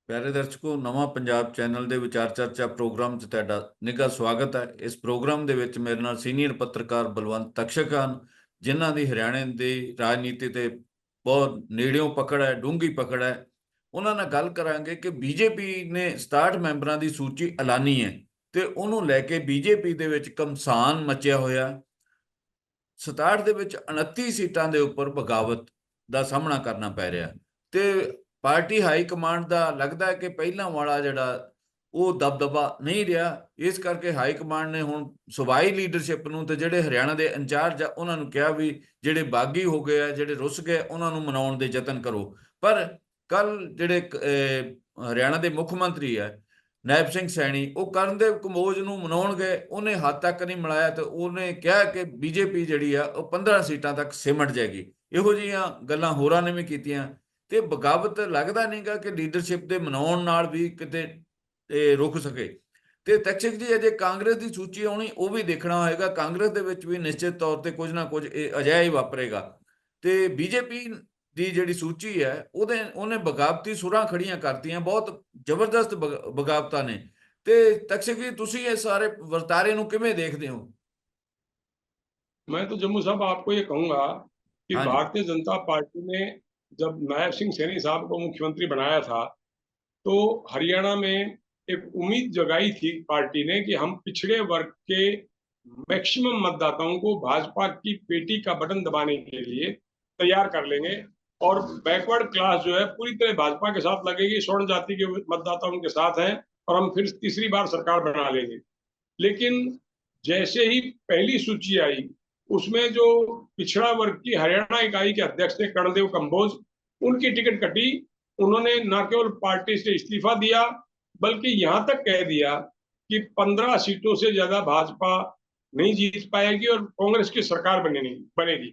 ਪਿਆਰੇ ਦਰਸ਼ਕੋ, ਨਵਾਂ ਪੰਜਾਬ ਚੈਨਲ ਦੇ ਵਿਚਾਰ ਚਰਚਾ ਪ੍ਰੋਗਰਾਮ 'ਚ ਤੁਹਾਡਾ ਨਿੱਘਾ ਸਵਾਗਤ ਹੈ। ਇਸ ਪ੍ਰੋਗਰਾਮ ਦੇ ਵਿੱਚ ਮੇਰੇ ਨਾਲ ਸੀਨੀਅਰ ਪੱਤਰਕਾਰ ਬਲਵੰਤ ਤਕਸ਼ਕ ਹਨ, ਜਿਨ੍ਹਾਂ ਦੀ ਹਰਿਆਣੇ ਦੀ ਰਾਜਨੀਤੀ ਤੇ ਬਹੁਤ ਨੇੜਿਓਂ ਪਕੜ ਹੈ, ਡੂੰਘੀ ਪਕੜ ਹੈ। ਉਹਨਾਂ ਨਾਲ ਗੱਲ ਕਰਾਂਗੇ ਕਿ ਬੀਜੇਪੀ ਨੇ 67 ਮੈਂਬਰਾਂ ਦੀ ਸੂਚੀ ਐਲਾਨੀ ਹੈ ਤੇ ਉਹਨੂੰ ਲੈ ਕੇ ਬੀਜੇਪੀ ਦੇ ਵਿੱਚ ਘਮਸਾਨ ਮਚਿਆ ਹੋਇਆ। 67 ਦੇ ਵਿੱਚ 29 ਸੀਟਾਂ ਦੇ ਉੱਪਰ ਬਗਾਵਤ ਦਾ ਸਾਹਮਣਾ ਕਰਨਾ ਪੈ ਰਿਹਾ ਤੇ ਪਾਰਟੀ ਹਾਈ ਕਮਾਂਡ ਦਾ ਲੱਗਦਾ ਹੈ ਕਿ ਪਹਿਲਾਂ ਵਾਲਾ ਜਿਹੜਾ ਉਹ ਦਬਦਬਾ ਨਹੀਂ ਰਿਹਾ। ਇਸ ਕਰਕੇ ਹਾਈ ਕਮਾਂਡ ਨੇ ਹੁਣ ਸੂਬਾਈ ਲੀਡਰਸ਼ਿਪ ਨੂੰ ਤੇ ਜਿਹੜੇ ਹਰਿਆਣਾ ਦੇ ਇੰਚਾਰਜ ਆ ਉਹਨਾਂ ਨੂੰ ਕਿਹਾ ਵੀ ਜਿਹੜੇ ਬਾਗੀ ਹੋ ਗਏ ਆ, ਜਿਹੜੇ ਰੁੱਸ ਗਏ, ਉਹਨਾਂ ਨੂੰ ਮਨਾਉਣ ਦੇ ਯਤਨ ਕਰੋ। ਪਰ ਕੱਲ ਜਿਹੜੇ ਹਰਿਆਣਾ ਦੇ ਮੁੱਖ ਮੰਤਰੀ ਹੈ ਨਾਇਬ ਸਿੰਘ ਸੈਣੀ, ਉਹ ਕਰਨਦੇਵ ਕੰਬੋਜ ਨੂੰ ਮਨਾਉਣ ਗਏ, ਉਹਨੇ ਹੱਦ ਤੱਕ ਨਹੀਂ ਮਿਲਾਇਆ ਤੇ ਉਹਨੇ ਕਿਹਾ ਕਿ ਬੀਜੇਪੀ ਜਿਹੜੀ ਆ ਉਹ 15 ਸੀਟਾਂ ਤੱਕ ਸਿਮਟ ਜਾਏਗੀ। ਇਹੋ ਜਿਹੀਆਂ ਗੱਲਾਂ ਹੋਰਾਂ ਨੇ ਵੀ ਕੀਤੀਆਂ ਤੇ ਬਗਾਵਤ ਲੱਗਦਾ ਨਹੀਂਗਾ ਕਿ ਲੀਡਰਸ਼ਿਪ ਦੇ ਮਨਾਉਣ ਨਾਲ ਵੀ ਕਿਤੇ ਰੁਕ ਸਕੇ। ਤੇ ਤਕਸ਼ਕ ਜੀ, ਅਜੇ ਕਾਂਗਰਸ ਦੀ ਸੂਚੀ ਆਉਣੀ, ਉਹ ਵੀ ਦੇਖਣਾ ਹੋਏਗਾ। ਕਾਂਗਰਸ ਦੇ ਵਿੱਚ ਵੀ ਨਿਸ਼ਚਿਤ ਤੌਰ ਤੇ ਕੁਝ ਨਾ ਕੁਝ ਅਜਿਹਾ ਹੀ ਵਾਪਰੇਗਾ ਤੇ ਬੀਜੇਪੀ ਦੀ ਜਿਹੜੀ ਸੂਚੀ ਹੈ ਉਹਨੇ ਬਗਾਵਤੀ ਸੁਰਾਂ ਖੜੀਆਂ ਕਰਤੀਆਂ, ਬਹੁਤ ਜ਼ਬਰਦਸਤ ਬਗਾਵਤਾਂ ਨੇ। ਤੇ ਤਕਸ਼ਕ ਜੀ, ਤੁਸੀਂ ਇਹ ਸਾਰੇ ਵਰਤਾਰੇ ਨੂੰ ਕਿਵੇਂ ਦੇਖਦੇ ਹੋ? मैं तो जम्मू साहब आपको ये कहूंगा कि हाँ जी। भारतीय जनता पार्टी ने जब नायब सिंह सैनी साहब को मुख्यमंत्री बनाया था तो हरियाणा में एक उम्मीद जगाई थी पार्टी ने कि हम पिछड़े वर्ग के मैक्सिमम मतदाताओं को भाजपा की पेटी का बटन दबाने के लिए तैयार कर लेंगे और बैकवर्ड क्लास जो है पूरी तरह भाजपा के साथ लगेगी, स्वर्ण जाति के मतदाता उनके साथ हैं और हम फिर तीसरी बार सरकार बना लेंगे। लेकिन जैसे ही पहली सूची आई उसमें जो पिछड़ा वर्ग की हरियाणा इकाई के अध्यक्ष थे कर्णदेव कंबोज, उनकी टिकट कटी। उन्होंने न केवल पार्टी से इस्तीफा दिया बल्कि यहां तक कह दिया कि 15 सीटों से ज्यादा भाजपा नहीं जीत पाएगी और कांग्रेस की सरकार बनेगी।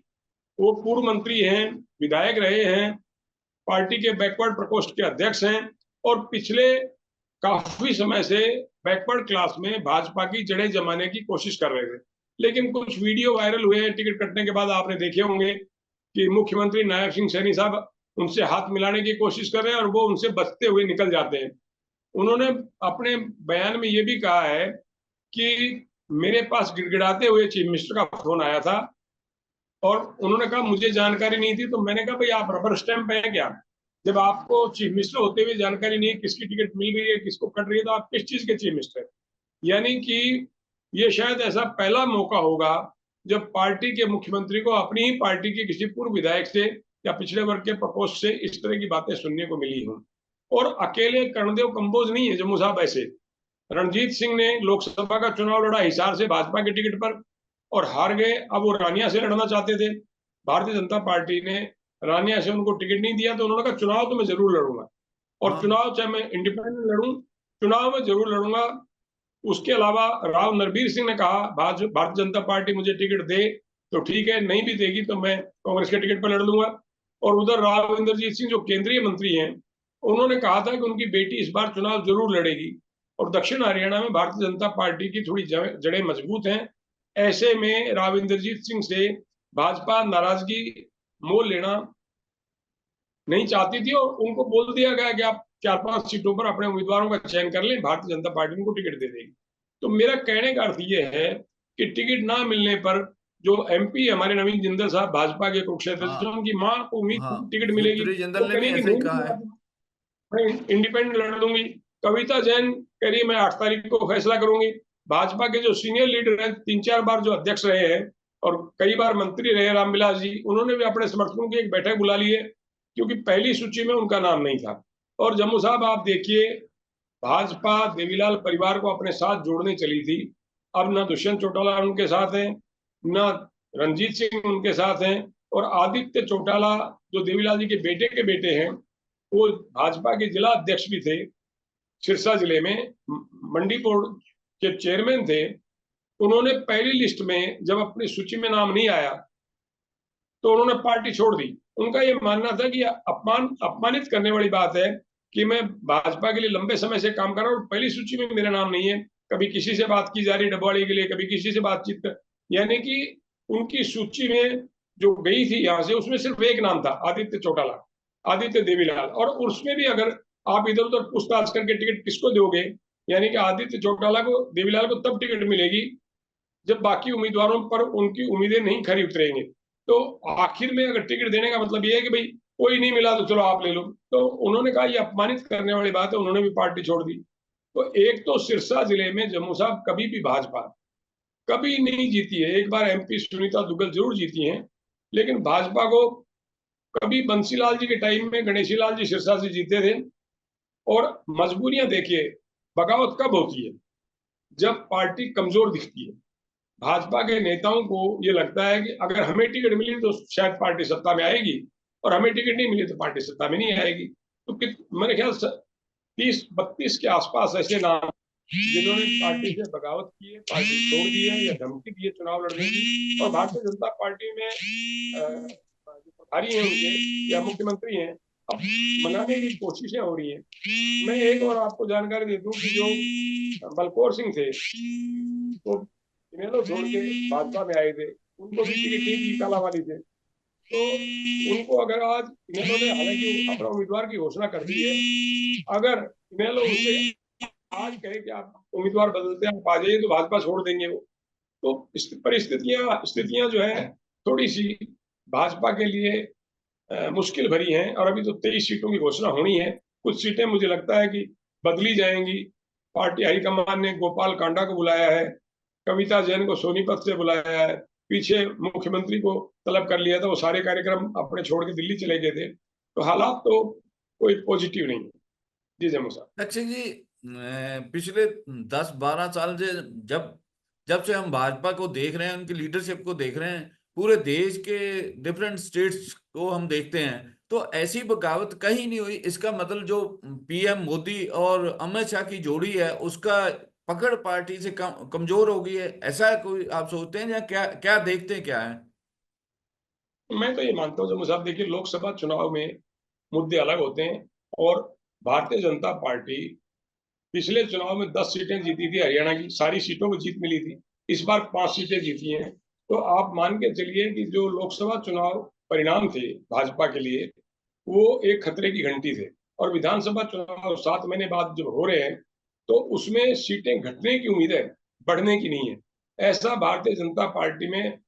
वो पूर्व मंत्री हैं, विधायक रहे हैं, पार्टी के बैकवर्ड प्रकोष्ठ के अध्यक्ष हैं और पिछले काफी समय से बैकवर्ड क्लास में भाजपा की जड़ें जमाने की कोशिश कर रहे थे। लेकिन कुछ वीडियो वायरल हुए टिकट कटने के बाद, आपने देखे होंगे कि मुख्यमंत्री नायब सिंह सैनी साहब उनसे हाथ मिलाने की कोशिश कर रहे हैं और वो उनसे बचते हुए निकल जाते हैं। उन्होंने अपने बयान में ये भी कहा है कि मेरे पास गिड़गिड़ाते हुए चीफ मिनिस्टर का फोन आया था और उन्होंने कहा मुझे जानकारी नहीं थी। तो मैंने कहा भाई आप रबर स्टैंप है क्या? जब आपको चीफ मिनिस्टर होते हुए जानकारी नहीं है किसकी टिकट मिल रही है, किसको कट रही है, तो आप किस चीज के चीफ मिनिस्टर? यानी कि ये शायद ऐसा पहला मौका होगा जब पार्टी के मुख्यमंत्री को अपनी ही पार्टी के किसी पूर्व विधायक से या पिछड़े वर्ग के प्रकोष्ठ से इस तरह की बातें सुनने को मिली हों। और अकेले कर्णदेव कंबोज नहीं है जम्मू साहब, ऐसे रणजीत सिंह ने लोकसभा का चुनाव लड़ा हिसार से भाजपा के टिकट पर और हार गए। अब वो रानिया से लड़ना चाहते थे, भारतीय जनता पार्टी ने रानिया से उनको टिकट नहीं दिया तो उन्होंने कहा चुनाव तो मैं जरूर लड़ूंगा और चुनाव चाहे मैं इंडिपेंडेंट लड़ूं, चुनाव में जरूर लड़ूंगा। उसके अलावा राव नरबीर सिंह ने कहा भारतीय जनता पार्टी मुझे टिकट दे तो ठीक है, नहीं भी देगी तो मैं कांग्रेस के टिकट पर लड़ लूंगा। और उधर राव इंद्रजीत सिंह जो केंद्रीय मंत्री हैं, उन्होंने कहा था कि उनकी बेटी इस बार चुनाव जरूर लड़ेगी। और दक्षिण हरियाणा में भारतीय जनता पार्टी की थोड़ी जड़ें मजबूत हैं। ऐसे में राव इंद्रजीत सिंह से भाजपा नाराजगी मोल लेना नहीं चाहती थी और उनको बोल दिया गया कि आप 4-5 सीटों पर अपने उम्मीदवारों का चयन कर लें, भारतीय जनता पार्टी उनको टिकट दे देगी। तो मेरा कहने का अर्थ यह है कि टिकट ना मिलने पर जो एमपी हमारे नवीन जिंदल साहब भाजपा के कुरुक्षेत्र से, उनकी मां को उम्मीद टिकट मिलेगी, जिंदल वो ने भी कहेगी ऐसा ही नहीं कहा है। मैं इंडिपेंडेंट लड़ दूंगी। कविता जैन कह रही है मैं 8 तारीख को फैसला करूंगी। भाजपा के जो सीनियर लीडर हैं, 3-4 बार जो अध्यक्ष रहे हैं और कई बार मंत्री रहे, रामविलास जी, उन्होंने भी अपने समर्थकों की एक बैठक बुला ली है क्योंकि पहली सूची में उनका नाम नहीं था। और जम्मू साहब आप देखिए, भाजपा देवीलाल परिवार को अपने साथ जोड़ने चली थी। अब ना दुष्यंत चौटाला उनके साथ हैं, ना रंजीत सिंह उनके साथ हैं और आदित्य चौटाला जो देवीलाल जी के बेटे हैं, वो भाजपा के जिला अध्यक्ष भी थे, सिरसा जिले में मंडी बोर्ड के चेयरमैन थे। उन्होंने पहली लिस्ट में जब अपनी सूची में नाम नहीं आया तो उन्होंने पार्टी छोड़ दी। उनका ये मानना था कि अपमानित करने वाली बात है कि मैं भाजपा के लिए लंबे समय से काम कर रहा हूं और पहली सूची में मेरा नाम नहीं है। कभी किसी से बात की जा रही डबवाड़ी के लिए, कभी किसी से बातचीत, यानी कि उनकी सूची में जो गई थी यहां से, उसमें सिर्फ एक नाम था, आदित्य चौटाला, आदित्य देवीलाल। और उसमें भी अगर आप इधर उधर पूछताछ करके टिकट किसको दोगे? यानी कि आदित्य चौटाला को, देवीलाल को तब टिकट मिलेगी जब बाकी उम्मीदवारों पर उनकी उम्मीदें नहीं खरी उतरेंगी। तो आखिर में अगर टिकट देने का मतलब ये है कि भाई कोई नहीं मिला तो चलो आप ले लो, तो उन्होंने कहा ये अपमानित करने वाली बात है, उन्होंने भी पार्टी छोड़ दी। तो एक तो सिरसा जिले में जम्मू साहब कभी भी भाजपा कभी नहीं जीती है। एक बार एमपी सुनीता दुग्गल जरूर जीती हैं, लेकिन भाजपा को कभी बंसीलाल जी के टाइम में गणेशी लाल जी सिरसा से जीते थे। और मजबूरियां देखिए, बगावत कब होती है? जब पार्टी कमजोर दिखती है। भाजपा के नेताओं को ये लगता है कि अगर हमें टिकट मिली तो शायद पार्टी सत्ता में आएगी, और हमें टिकट नहीं मिली तो पार्टी सत्ता में नहीं आएगी। तो मेरे ख्याल 30-32 के आसपास ऐसे नाम जिन्होंने पार्टी से बगावत की है, पार्टी छोड़ दी है या धमकी दी है चुनाव लड़ने की। और भारतीय जनता पार्टी में जो प्रभारी हैं उनके या मुख्यमंत्री हैं, अब मनाने की कोशिशें हो रही हैं। मैं एक और आपको जानकारी दे दूं कि जो बलकौर सिंह थे, वो इनेलो छोड़ के भाजपा में आए थे, उनको भी टिकट नहीं दी कालावाली से। तो उनको अगर आज इनेलो ने हालांकि अपना उम्मीदवार की घोषणा कर दी है, अगर इनेलो उसे आज कहे कि आप उम्मीदवार बदलते हैं, आप आ जाइए, तो भाजपा छोड़ देंगे वो। तो स्थितियां जो है थोड़ी सी भाजपा के लिए मुश्किल भरी हैं। और अभी तो 23 सीटों की घोषणा होनी है। कुछ सीटें मुझे लगता है कि बदली जाएंगी। पार्टी हाईकमान ने गोपाल कांडा को बुलाया है, कविता जैन को सोनीपत से बुलाया है, पीछे मुख्यमंत्री को तलब कर लिया था, वो सारे कार्यक्रम अपने छोड़ के दिल्ली चले गए थे। तो हालात तो कोई पॉजिटिव नहीं है। जी जम्मू साहब। अच्छा जी, पिछले 10-12 साल से जब जब से हम भाजपा को देख रहे हैं, उनकी लीडरशिप को देख रहे हैं, पूरे देश के डिफरेंट स्टेट्स को हम देखते हैं, तो ऐसी बगावत कहीं नहीं हुई। इसका मतलब जो पीएम मोदी और अमित शाह की जोड़ी है, उसका पकड़ पार्टी से कमजोर हो गई है, ऐसा कोई आप सोचते हैं या क्या क्या देखते हैं, क्या है? मैं तो ये मानता हूँ जम्मू साहब, देखिए लोकसभा चुनाव में मुद्दे अलग होते हैं। और भारतीय जनता पार्टी पिछले चुनाव में 10 सीटें जीती थी, हरियाणा की सारी सीटों को जीत मिली थी। इस बार 5 सीटें जीती हैं। तो आप मान के चलिए कि जो लोकसभा चुनाव परिणाम थे भाजपा के लिए, वो एक खतरे की घंटी थे। और विधानसभा चुनाव 7 महीने बाद जब हो रहे हैं, तो उसमें सीटें घटने की उम्मीद है, बढ़ने की नहीं है। ऐसा भारतीय जनता पार्टी में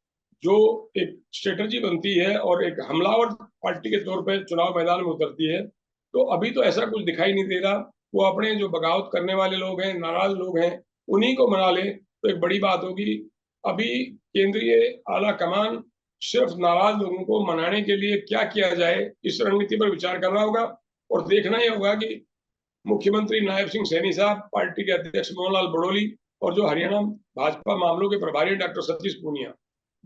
जो एक स्ट्रेटजी बनती है और एक हमलावर पार्टी के तौर पर चुनाव मैदान में उतरती है, तो अभी तो ऐसा कुछ दिखाई नहीं दे रहा। वो अपने जो बगावत करने वाले लोग हैं, नाराज लोग हैं, उन्हीं को मना ले तो एक बड़ी बात होगी। अभी केंद्रीय आला कमान सिर्फ नाराज लोगों को मनाने के लिए क्या किया जाए, इस रणनीति पर विचार कर रहा होगा। और देखना ही होगा कि मुख्यमंत्री नायब सिंह सैनी साहब, पार्टी के अध्यक्ष मोहनलाल बड़ोली, और जो हरियाणा भाजपा मामलों के प्रभारी डॉक्टर सतीश पूनिया,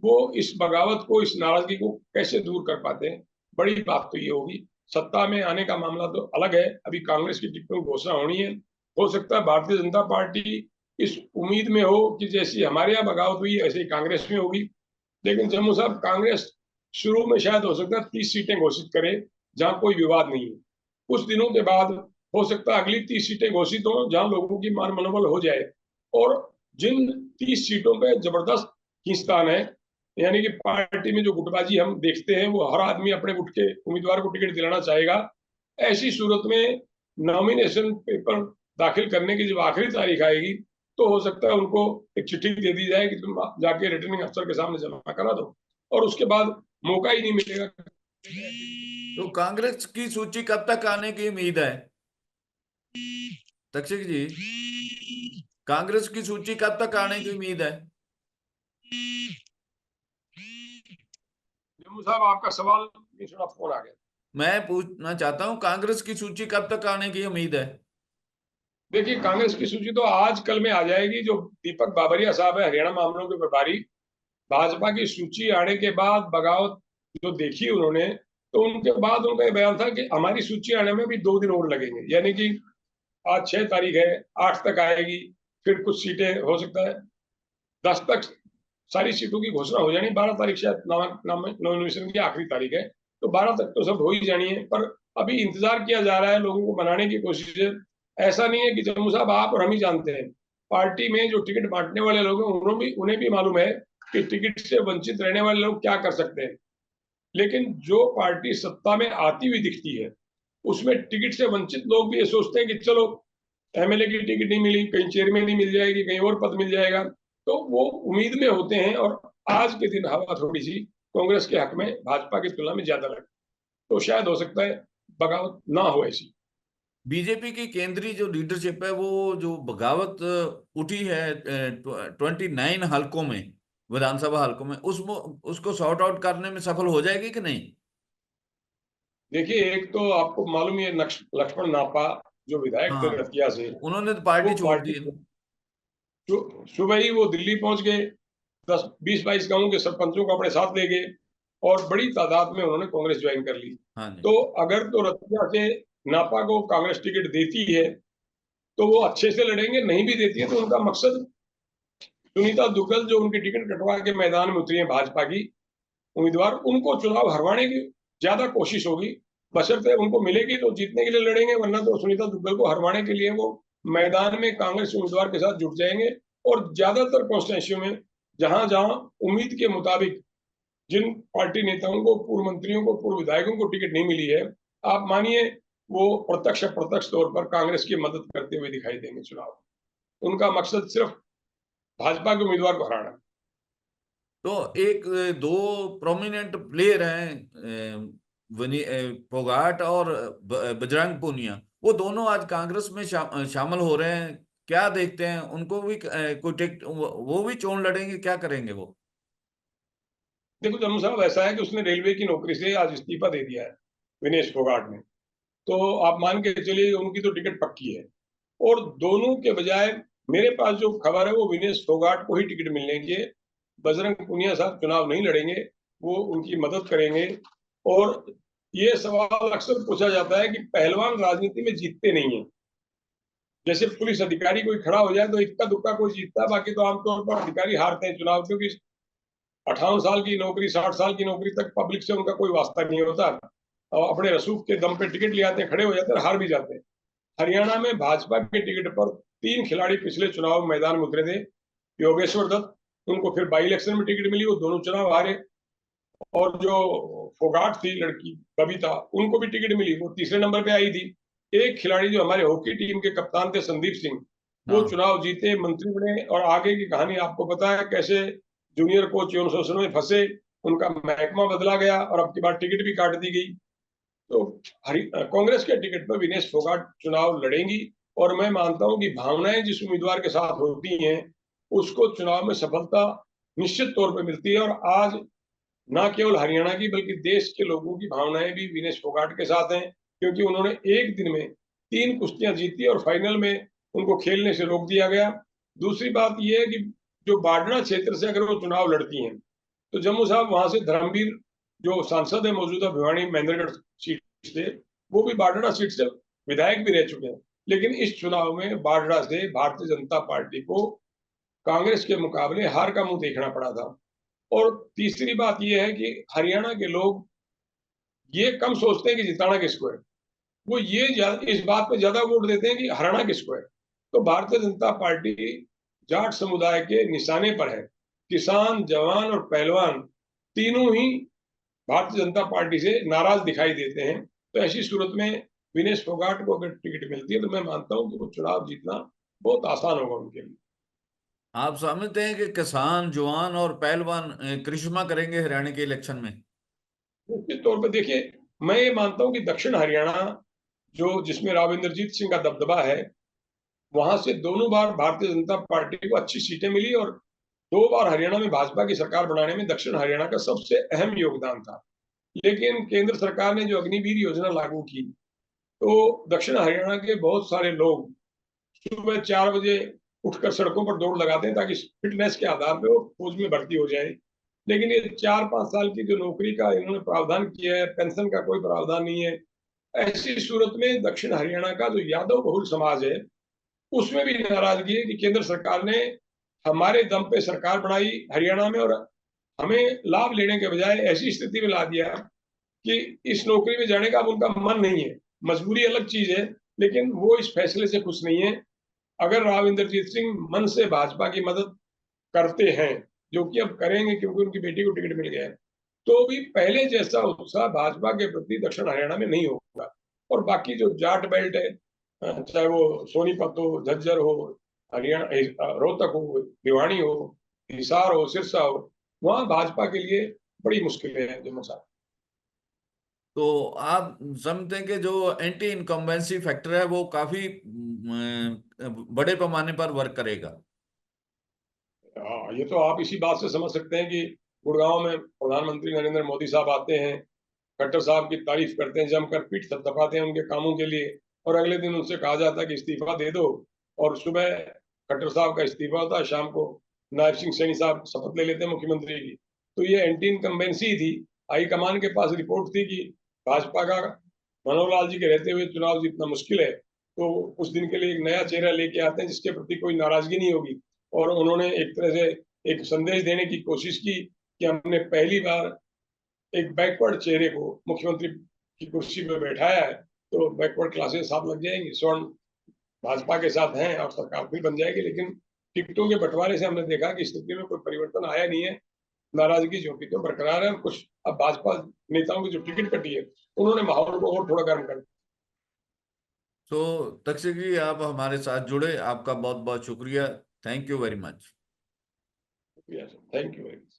वो इस बगावत को, इस नाराजगी को कैसे दूर कर पाते हैं। बड़ी बात तो ये होगी। सत्ता में आने का मामला तो अलग है, अभी कांग्रेस की टिकटों की घोषणा होनी है। हो सकता है भारतीय जनता पार्टी इस उम्मीद में हो कि जैसी हमारे यहाँ बगावत हुई ऐसे ही कांग्रेस में होगी। लेकिन जम्मू साहब, कांग्रेस शुरू में शायद हो सकता है 30 सीटें घोषित करे जहां कोई विवाद नहीं है। कुछ दिनों के बाद हो सकता है अगली 30 सीटें घोषित हो जहां लोगों की मान मनोबल हो जाए। और जिन 30 सीटों पे जबरदस्त खींचतान है, यानी कि पार्टी में जो गुटबाजी हम देखते हैं, वो हर आदमी अपने गुट के उम्मीदवार को टिकट दिलाना चाहेगा। ऐसी सूरत में नॉमिनेशन पेपर दाखिल करने की जब आखिरी तारीख आएगी, तो हो सकता है उनको एक चिट्ठी दे दी जाए कि तुम जाके रिटर्निंग अफसर के सामने जमा करा दो, और उसके बाद मौका ही नहीं मिलेगा। तो कांग्रेस की सूची कब तक आने की उम्मीद है तक्षक जी? कांग्रेस की सूची कब तक आने की उम्मीद है? जम्मू साहब, आपका सवाल सुना, फोन आ गया। मैं पूछना चाहता हूं, कांग्रेस की सूची कब तक आने की उम्मीद है? देखिए, कांग्रेस की सूची तो आज कल में आ जाएगी। जो दीपक बाबरिया साहब है, हरियाणा मामलों के प्रभारी, भाजपा की सूची आने के बाद बगावत जो देखी उन्होंने, तो उनके बाद उनका ये बयान था कि हमारी सूची आने में भी 2 दिन और लगेंगे। यानी कि आज 6 तारीख है, 8 तक आएगी, फिर कुछ सीटें हो सकता है 10 तक सारी सीटों की घोषणा हो जानी। 12 तारीख शायद नॉमिनेशन की आखिरी तारीख है, तो 12 तक तो सब हो ही जानी है। पर अभी इंतजार किया जा रहा है, लोगों को मनाने की कोशिश है। ऐसा नहीं है कि जम्मू साहब आप और हम ही जानते हैं, पार्टी में जो टिकट बांटने वाले लोग हैं उन्हें भी मालूम है कि टिकट से वंचित रहने वाले लोग क्या कर सकते हैं। लेकिन जो पार्टी सत्ता में आती हुई दिखती है, उसमें टिकट से वंचित लोग भी ये सोचते हैं कि चलो एमएलए की टिकट नहीं मिली, कहीं चेयरमैन नहीं मिल जाएगी, कहीं और पद मिल जाएगा, तो वो उम्मीद में होते हैं। और आज के दिन हवा थोड़ी सी कांग्रेस के हक में भाजपा की तुलना में ज्यादा लगे, तो शायद हो सकता है बगावत ना हो ऐसी। बीजेपी की केंद्रीय जो लीडरशिप है, वो जो बगावत उठी है 29 हलकों में, विधानसभा हलकों में, उसको सॉर्ट आउट करने में सफल हो जाएगी कि नहीं? देखिए, एक तो आपको मालूम ही है, लक्ष्मण नापा जो विधायक थे हाँ, रतिया से, उन्होंने तो वो पार्टी छोड़ दी पार्टी है। सुबह ही वो दिल्ली पहुंच गए, 10-20-22 गांवों के सरपंचों को अपने साथ ले गए और बड़ी तादाद में उन्होंने कांग्रेस ज्वाइन कर ली। हाँ जी। तो अगर तो रतिया से नापा को कांग्रेस टिकट देती है तो वो अच्छे से लड़ेंगे, नहीं भी देती है तो उनका मकसद, सुनीता दुग्गल जो उनकी टिकट कटवा के मैदान में उतरी है भाजपा की उम्मीदवार, उनको चुनाव हरवाने की ज्यादा कोशिश होगी। बशर्ते उनको मिलेगी तो जीतने के लिए लड़ेंगे, वरना तो सुनीता दुग्गल को हरवाने के लिए वो मैदान में कांग्रेस उम्मीदवार के साथ जुट जाएंगे। और ज्यादातर कॉन्स्टिट्यूंसियों में जहां जहां उम्मीद के मुताबिक जिन पार्टी नेताओं को, पूर्व मंत्रियों को, पूर्व विधायकों को टिकट नहीं मिली है, आप मानिए वो प्रत्यक्ष अप्रत्यक्ष तौर पर कांग्रेस की मदद करते हुए दिखाई देंगे चुनाव। उनका मकसद सिर्फ भाजपा के उम्मीदवार को हराना। तो एक दो प्रोमिनेंट प्लेयर हैं, फोगाट और बजरंग पूनिया, वो दोनों आज कांग्रेस में शामिल हो रहे हैं। क्या देखते हैं उनको भी? कोई टिकट वो भी चोन लड़ेंगे? क्या करेंगे वो? देखो जम्मू साहब, ऐसा है कि उसने रेलवे की नौकरी से आज इस्तीफा दे दिया है, विनेश फोगाट ने। तो आप मान के चलिए उनकी तो टिकट पक्की है। और दोनों के बजाय मेरे पास जो खबर है वो विनेश फोगाट को ही टिकट मिलने की है। बजरंग पुनिया साहब चुनाव नहीं लड़ेंगे, वो उनकी मदद करेंगे। और ये सवाल अक्सर पूछा जाता है कि पहलवान राजनीति में जीतते नहीं है। जैसे पुलिस अधिकारी कोई खड़ा हो जाए तो इक्का दुक्का कोई जीतता है, बाकी तो आमतौर पर अधिकारी हारते हैं चुनाव, क्योंकि 58 साल की नौकरी, 60 साल की नौकरी तक पब्लिक से उनका कोई वास्ता नहीं होता, और अपने रसूख के दम पे टिकट ले आते हैं, खड़े हो जाते हैं, हार भी जाते हैं। हरियाणा में भाजपा के टिकट पर 3 खिलाड़ी पिछले चुनाव में मैदान में उतरे थे। योगेश्वर दत्त, उनको फिर बाई इलेक्शन में टिकट मिली, वो दोनों चुनाव हारे। और जो फोगाट थी लड़की बबीता, उनको भी टिकट मिली, वो तीसरे नंबर पे आई थी। एक खिलाड़ी जो हमारे हॉकी टीम के कप्तान थे, संदीप सिंह, वो हाँ। चुनाव जीते, मंत्री बने। और आगे की कहानी आपको पता है, कैसे जूनियर कोच यौन शोषण में फंसे, उनका महकमा बदला गया और अब की बार टिकट भी काट दी गई। तो कांग्रेस के टिकट पर विनेश फोगाट चुनाव लड़ेंगी। और मैं मानता हूं कि भावनाएं जिस उम्मीदवार के साथ होती हैं उसको चुनाव में सफलता निश्चित तौर पर मिलती है। और आज न केवल हरियाणा की बल्कि देश के लोगों की भावनाएं भी विनेश फोगाट के साथ हैं, क्योंकि उन्होंने एक दिन में 3 कुश्तियां जीती और फाइनल में उनको खेलने से रोक दिया गया। दूसरी बात यह है कि जो बाडना क्षेत्र से अगर वो चुनाव लड़ती हैं तो जम्मू साहब वहां से धर्मवीर जो सांसद है मौजूदा भिवानी महेंद्रगढ़ सीट से, वो भी बाडना सीट से विधायक भी रह चुके हैं। लेकिन इस चुनाव में बाडरा से भारतीय जनता पार्टी को कांग्रेस के मुकाबले हार का मुंह देखना पड़ा था। और तीसरी बात यह है कि हरियाणा के लोग ये कम सोचते हैं कि जिताना किसको है, वो ये इस बात पे ज्यादा वोट देते हैं कि हराना किसको है। तो भारतीय जनता पार्टी जाट समुदाय के निशाने पर है। किसान, जवान और पहलवान तीनों ही भारतीय जनता पार्टी से नाराज दिखाई देते हैं। तो ऐसी सूरत में विनेश फोगाट को अगर टिकट मिलती है तो मैं मानता हूं कि वो चुनाव जीतना बहुत आसान होगा उनके लिए। आप समझते हैं कि किसान, जवान और पहलवान करिश्मा करेंगे हरियाणा के इलेक्शन में? निश्चित तौर पर देखिए, मैं ये मानता हूं कि दक्षिण हरियाणा जो जिसमें राव इंद्रजीत सिंह का दबदबा है, वहां से दोनों बार भारतीय जनता पार्टी को अच्छी सीटें मिली। और 2 बार हरियाणा में भाजपा की सरकार बनाने में दक्षिण हरियाणा का सबसे अहम योगदान था। लेकिन केंद्र सरकार ने जो अग्निवीर योजना लागू की, तो दक्षिण हरियाणा के बहुत सारे लोग सुबह 4 बजे उठकर सड़कों पर दौड़ लगाते हैं ताकि फिटनेस के आधार पर वो फौज में भर्ती हो जाए। लेकिन ये 4-5 साल की जो नौकरी का इन्होंने प्रावधान किया है, पेंशन का कोई प्रावधान नहीं है। ऐसी सूरत में दक्षिण हरियाणा का जो यादव बहुल समाज है उसमें भी नाराजगी है कि केंद्र सरकार ने हमारे दम पे सरकार बनाई हरियाणा में, और हमें लाभ लेने के बजाय ऐसी स्थिति में ला दिया कि इस नौकरी में जाने का अब उनका मन नहीं है। मजबूरी अलग चीज है, लेकिन वो इस फैसले से खुश नहीं है। अगर राव इंद्रजीत सिंह मन से भाजपा की मदद करते हैं, जो कि अब करेंगे क्योंकि उनकी बेटी को टिकट मिल गया है, तो भी पहले जैसा उत्साह भाजपा के प्रति दक्षिण हरियाणा में नहीं होगा। और बाकी जो जाट बेल्ट है, चाहे वो सोनीपत हो, झज्जर हो, हरियाणा, रोहतक हो, भिवानी हो, हिसार हो, सिरसा हो, वहां भाजपा के लिए बड़ी मुश्किलें हैं दोनों साथ। तो आप समझते हैं कि जो एंटी इनकम्बेंसी फैक्टर है वो काफी बड़े पैमाने पर वर्क करेगा। हाँ, ये तो आप इसी बात से समझ सकते हैं कि गुड़गांव में प्रधानमंत्री नरेंद्र मोदी साहब आते हैं, खट्टर साहब की तारीफ करते हैं, जमकर पीठ थपथपाते हैं उनके कामों के लिए, और अगले दिन उनसे कहा जाता है कि इस्तीफा दे दो, और सुबह खट्टर साहब का इस्तीफा होता है, शाम को नायब सिंह सैनी साहब शपथ ले लेते हैं मुख्यमंत्री की। तो ये एंटी इनकम्बेंसी थी। हाईकमान के पास रिपोर्ट थी कि भाजपा का मनोहर लाल जी के रहते हुए चुनाव जीतना मुश्किल है, तो उस दिन के लिए एक नया चेहरा लेके आते हैं जिसके प्रति कोई नाराजगी नहीं होगी। और उन्होंने एक तरह से एक संदेश देने की कोशिश की कि हमने पहली बार एक बैकवर्ड चेहरे को मुख्यमंत्री की कुर्सी पर बैठाया है, तो बैकवर्ड क्लासेस साथ लग जाएंगी, स्वर्ण भाजपा के साथ हैं और सरकार भी बन जाएगी। लेकिन टिकटों के बंटवारे से हमने देखा कि स्थिति में कोई परिवर्तन आया नहीं है, नाराजगी जो की तो बरकरार है। और कुछ अब भाजपा नेताओं की जो टिकट कटी है, उन्होंने माहौल को और थोड़ा गर्म कर तो तक्षक जी, आप हमारे साथ जुड़े, आपका बहुत बहुत शुक्रिया। Thank you very much. दिया। Thank you very much.